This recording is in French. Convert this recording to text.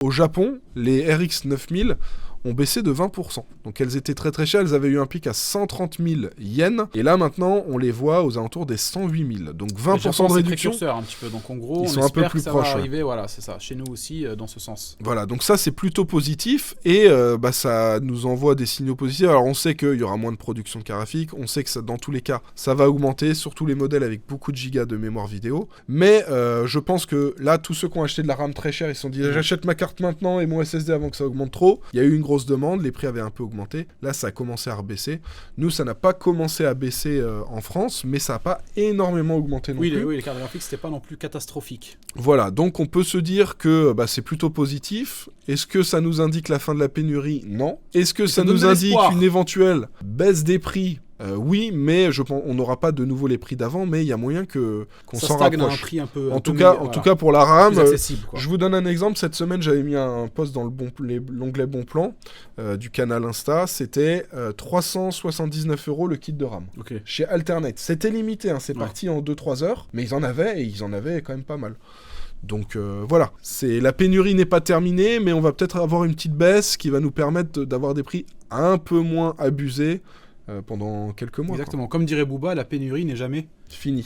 Au Japon, les RX 9000 ont baissé de 20%. Donc elles étaient très très chères, elles avaient eu un pic à 130 000 yens, et là maintenant on les voit aux alentours des 108 000. Donc 20% de réduction. C'est précurseur un petit peu, donc en gros, Ils on sont un peu espère plus que ça proches, va arriver, voilà, c'est ça, chez nous aussi, dans ce sens. Voilà, donc ça c'est plutôt positif, et ça nous envoie des signaux positifs. Alors on sait qu'il y aura moins de production de cartes graphiques, on sait que ça, dans tous les cas, ça va augmenter, surtout les modèles avec beaucoup de gigas de mémoire vidéo, mais je pense que là, tous ceux qui ont acheté de la RAM très chère, ils se sont dit j'achète ma carte maintenant et mon SSD avant que ça augmente trop. Il y a eu une grosse demande, les prix avaient un peu augmenté, là ça a commencé à rebaisser. Nous ça n'a pas commencé à baisser en France, mais ça n'a pas énormément augmenté non plus. Oui, les cartes graphiques c'était pas non plus catastrophique. Voilà, donc on peut se dire que c'est plutôt positif. Est-ce que ça nous indique la fin de la pénurie? Non. Est-ce que ça nous indique une éventuelle baisse des prix? Oui, mais on n'aura pas de nouveau les prix d'avant, mais il y a moyen qu'on s'en rapproche. À un prix un peu, en tout cas, pour la RAM, je vous donne un exemple. Cette semaine, j'avais mis un post dans l'onglet Bon Plan du canal Insta. C'était 379 € le kit de RAM. Okay. Chez Alternate. C'était limité, c'est parti en 2-3 heures, mais ils en avaient quand même pas mal. Donc voilà, la pénurie n'est pas terminée, mais on va peut-être avoir une petite baisse qui va nous permettre d'avoir des prix un peu moins abusés pendant quelques mois. Exactement, comme dirait Booba, la pénurie n'est jamais finie.